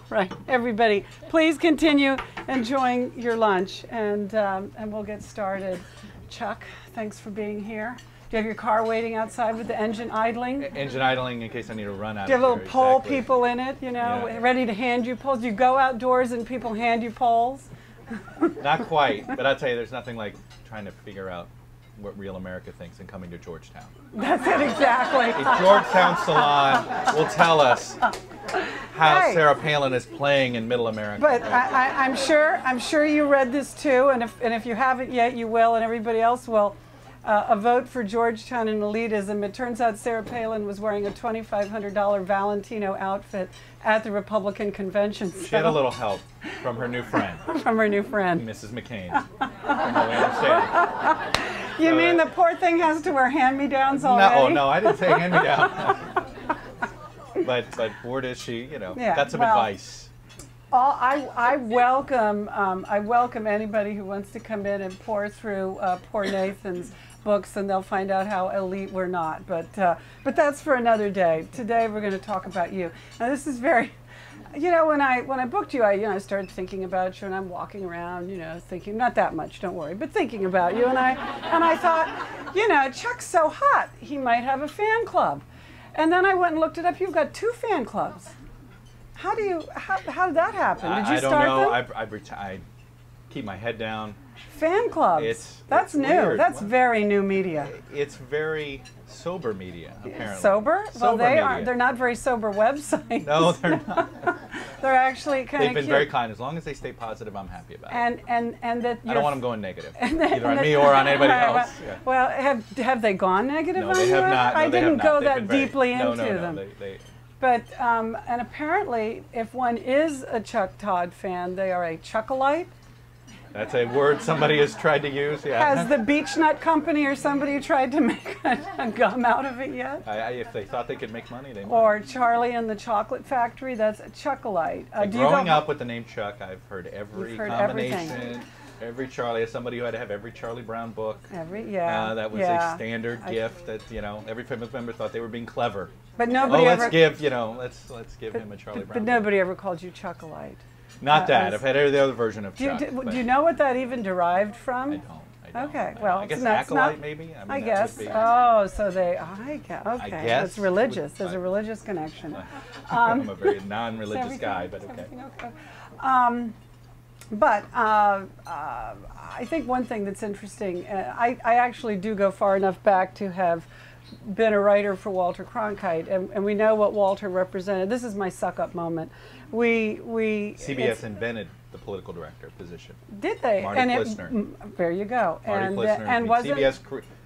Right, everybody, please continue enjoying your lunch, and we'll get started. Chuck, thanks for being here. Do you have your car waiting outside with the engine idling? Engine idling in case I need to run out. Do you have of little here, pole exactly. people in it, you know, Yeah. ready to hand you poles? Do you go outdoors and people hand you poles? Not quite, but I'll tell you, there's nothing like trying to figure out what real America thinks and coming to Georgetown. That's it, exactly. A Georgetown salon will tell us how Hey. Sarah Palin is playing in Middle America. But I'm sure you read this too, and if you haven't yet, you will, and everybody else will. A vote for Georgetown and elitism. It turns out Sarah Palin was wearing a $2,500 Valentino outfit at the Republican convention. She had a little help from her new friend, From her new friend. Mrs. McCain. From what we understand. You mean the poor thing has to wear hand-me-downs already? No, no, I didn't say hand me down. but bored is she? You know, Yeah, got some well, advice. I welcome anybody who wants to come in and pour through poor Nathan's books, and they'll find out how elite we're not. But that's for another day. Today we're going to talk about you. Now this is very, you know, when I booked you, I started thinking about you, and I'm walking around, you know, thinking, not that much, don't worry, but thinking about you, and I thought, you know, Chuck's so hot, he might have a fan club, and then I went and looked it up. You've got 2 fan clubs. How did that happen? Did you I don't start know. them? I keep my head down. Fan clubs. That's new. weird. That's What? very new media. It's very sober media, apparently. Sober? Well, Sober they media. aren't. They're not very sober websites. No, they're not. They're actually kind of They've been cute. very kind. As long as they stay positive, I'm happy about it. And that I don't want them going negative, either on and me or on anybody right, else. Well, have they gone negative No, on they you? have not. No, I they have didn't not. go They've that been very- deeply no, into no, them. No, But and apparently, if one is a Chuck Todd fan, they are a Chuckalite. That's a word somebody has tried to use. Yeah. Has the Beech Nut Company or somebody tried to make a gum out of it yet? If they thought they could make money, they might. Or Charlie and the Chocolate Factory, that's a Chuckalite. Do you Growing go- up with the name Chuck, I've heard every You've heard combination. everything. Every Charlie, as somebody who had to have every Charlie Brown book. That was yeah. a standard gift that, you know, every family member thought they were being clever. But nobody let's ever give, you know, let's give him a Charlie Brown But book. nobody ever called you Chuckalite. Not that. as- I've had every other version of Do you, Chuck. do, but do you know what that even derived from? I don't. Okay, well, I guess that's acolyte not- maybe. I mean, I that guess. would be- Oh, so they. I guess. Okay, guess it's religious. There's I- a religious connection. I'm a very non-religious Everything- guy, but is okay. everything okay? But I think one thing that's interesting, I actually do go far enough back to have been a writer for Walter Cronkite, and we know what Walter represented. This is my suck-up moment. CBS invented the political director position. Did they? Marty and Plisner. There you go. Marty and Plisner. and wasn't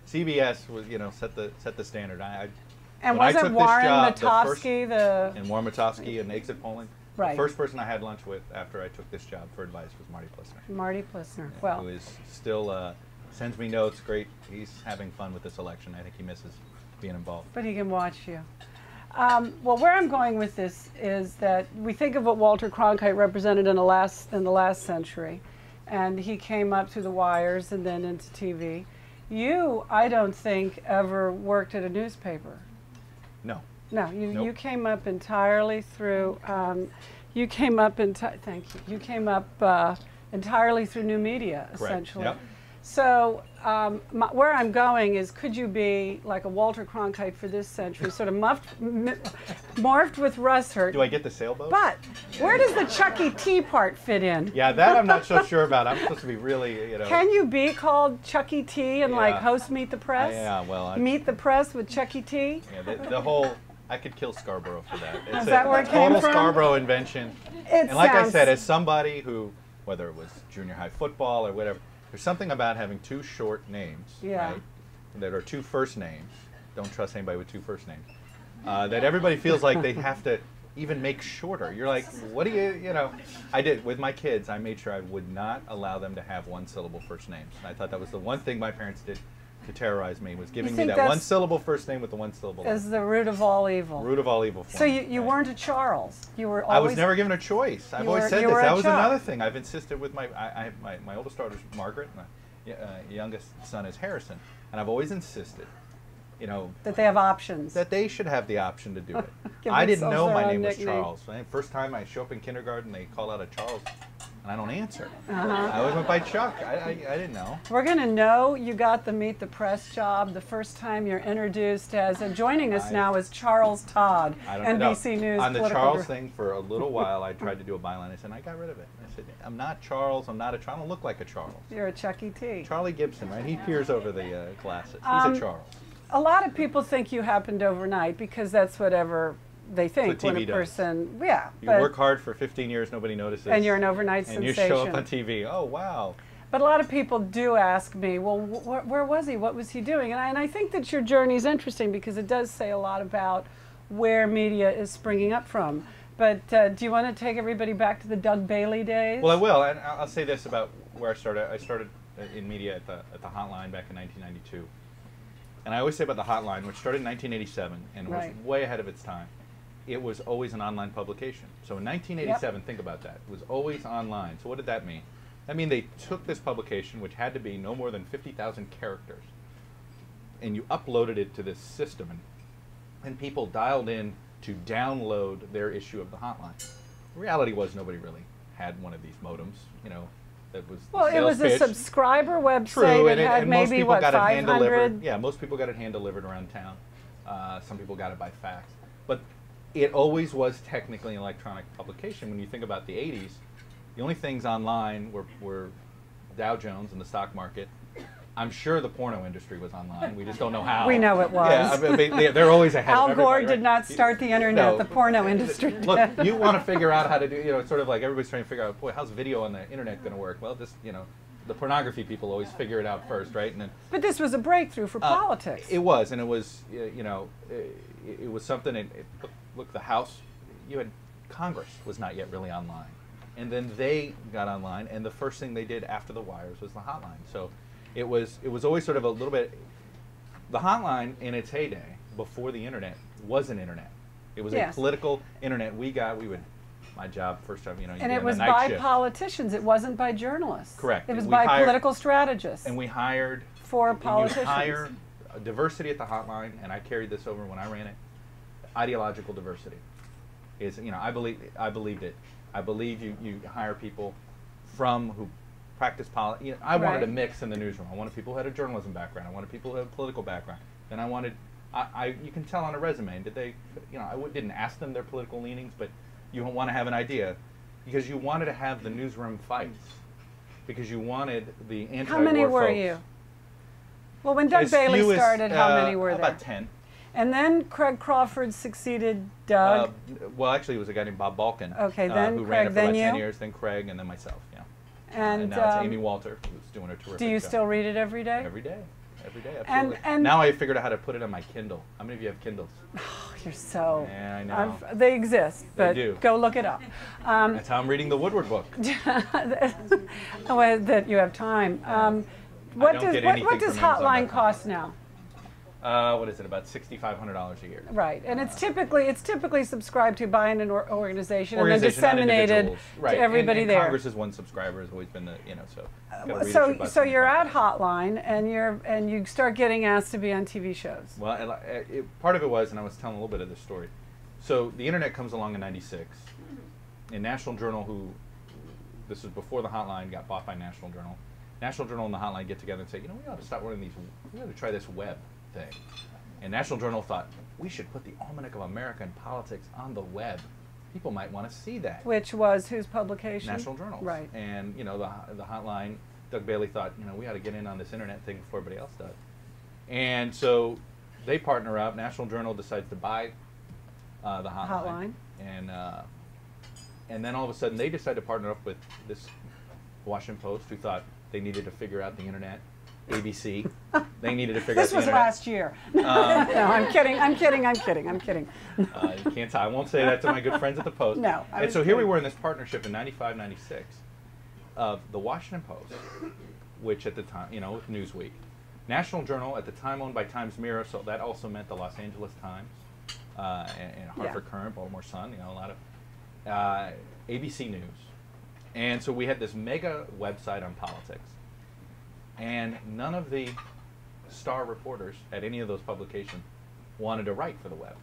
CBS was, you know, set the standard. and when I wasn't took this Warren job, Matofsky the and Warren Matofsky and exit polling. Right. The first person I had lunch with after I took this job for advice was Marty Plisner. Marty Plisner? Well, who is still sends me notes. Great. He's having fun with this election. I think he misses being involved. but he can watch you. Well, where I'm going with this is that we think of what Walter Cronkite represented in the last century, and he came up through the wires and then into TV. You, I don't think, ever worked at a newspaper. No. No, Nope. you came up entirely through. You came up thank you. You came up entirely through new media, Correct. essentially. Yep. So where I'm going is, could you be like a Walter Cronkite for this century, sort of morphed with Russ Hurt? Do I get the sailboat? But where does the Chucky T part fit in? Yeah, that I'm not so sure about. I'm supposed to be really, you know. Can you be called Chucky T and like Yeah. host Meet the Press? Yeah, well, Meet the Press with Chucky T? yeah, the whole. I could kill Scarborough for that. It's Is that where it came total from? Scarborough invention. It And like I sounds- said, as somebody who, whether it was junior high football or whatever, there's something about having 2 short names, Yeah. right? That are 2 first names. Don't trust anybody with 2 first names. That everybody feels like they have to even make shorter. You're like, what do you know? I did with my kids. I made sure I would not allow them to have 1-syllable first names. And I thought that was the one thing my parents did to terrorize me, was giving me think that that's- 1-syllable first name with the 1-syllable last. Is the root of all evil. Root of all evil. For So me, you right? weren't a Charles. You were I always. was never given a choice. I've You always were- said you this. were a That was Chuck. another thing. I've insisted with my oldest daughter's Margaret, and my youngest son is Harrison, and I've always insisted you know, That they have options. that they should have the option to do it. Give I didn't themselves know their my own name was nickname. Charles. First time I show up in kindergarten, they call out a Charles, and I don't answer. Uh-huh. I always went by Chuck. I didn't know. We're going to know you got the Meet the Press job the first time you're introduced as, joining us now is Charles Todd, I don't know. NBC News On the political Charles thing, for a little while, I tried to do a byline. I said, I got rid of it. I said, I'm not Charles. I'm not a Charles. I don't look like a Charles. You're a Chucky T. Charlie Gibson, right? He peers over the glasses. He's a Charles. A lot of people think you happened overnight because that's whatever they think when TV a does. person, yeah. You work hard for 15 years, nobody notices. And you're an overnight and sensation. you show up on TV. Oh, wow. But a lot of people do ask me, well, where was he? What was he doing? And I think that your journey is interesting because it does say a lot about where media is springing up from. But do you want to take everybody back to the Doug Bailey days? Well, I will. And I'll say this about where I started. I started in media at the Hotline back in 1992. And I always say about the Hotline, which started in 1987 and was way ahead of its time. It was always an online publication. So in 1987, think about that. It was always online. So what did that mean? That means they took this publication, which had to be no more than 50,000 characters, and you uploaded it to this system, and people dialed in to download their issue of the Hotline. The reality was nobody really had one of these modems, you know. That was well, it was a subscriber website. True, it had and maybe, most people got 500? it hand delivered. Yeah, most people got it hand delivered around town. Some people got it by fax. But it always was technically an electronic publication. When you think about the 80s, the only things online were Dow Jones and the stock market. I'm sure the porno industry was online. We just don't know how. We know it was. Yeah, I mean, they're always ahead of everybody. Al Gore right? did not start the internet. No. The porno industry did. Look, you want to figure out how to do, you know, it's sort of like everybody's trying to figure out, boy, how's video on the internet going to work? Well, this, you know, the pornography people always figure it out first, right? And then, But this was a breakthrough for politics. It was, and it was, you know, it was something. Look, the House, you had Congress was not yet really online, and then they got online, and the first thing they did after the wires was the Hotline. So it was always sort of a little bit. The Hotline in its heyday, before the internet, was an internet. It was a political internet. We would. My job first time, you know, and it was by politicians. It wasn't by journalists. Correct. It was by political strategists. And we hired for politicians. You hire diversity at the Hotline, and I carried this over when I ran it. Ideological diversity is, you know, I believed it. I believe you hire people from who practice politics. You know, I wanted a mix in the newsroom. I wanted people who had a journalism background. I wanted people who had a political background. Then I wanted, you can tell on a resume. Did they, you know, I didn't ask them their political leanings, but you want to have an idea, because you wanted to have the newsroom fights, because you wanted the anti-war folks. How many were you? Well, when Doug Bailey started, how many were there? About 10. And then Craig Crawford succeeded Doug. Well, actually, it was a guy named Bob Balkin. Okay, then who Craig, ran it for then about you? 10 years, then Craig, and then myself. Yeah. And now it's Amy Walter, who's doing a terrific job. Do you still read it every day? Every day. Every day, absolutely. And now I figured out how to put it on my Kindle. How many of you have Kindles? Oh, you're so. Yeah, I know. They exist, but they do. Go look it up. That's how I'm reading the Woodward book. That you have time. What does Hotline cost now? What is it? About $6,500 a year. Right, and it's typically subscribed to by an organization and then disseminated to everybody and there. Congress's one subscriber has always been the, you know, so you're at Hotline and you start getting asked to be on TV shows. Well, part of it was, and I was telling a little bit of this story. So the internet comes along in '96, and National Journal, this was before the Hotline got bought by National Journal. National Journal and the Hotline get together and say, you know, we ought to start running these. We ought to try this web thing. And National Journal thought, we should put the Almanac of American Politics on the web. People might want to see that. Which was whose publication? National Journal. Right. And, you know, the Hotline, Doug Bailey thought, you know, we ought to get in on this internet thing before everybody else does. And so they partner up. National Journal decides to buy the Hotline. And then all of a sudden they decide to partner up with this Washington Post, who thought they needed to figure out the internet. ABC. They needed to figure out the internet. This was last year. No, I'm kidding. You can't tell. I won't say that to my good friends at the Post. No. And so here we were in this partnership in '95, '96 of the Washington Post, which at the time, you know, with Newsweek. National Journal, at the time owned by Times Mirror, so that also meant the Los Angeles Times, and Hartford Courant, Baltimore Sun, you know, a lot of ABC News. And so we had this mega website on politics. And none of the star reporters at any of those publications wanted to write for the web.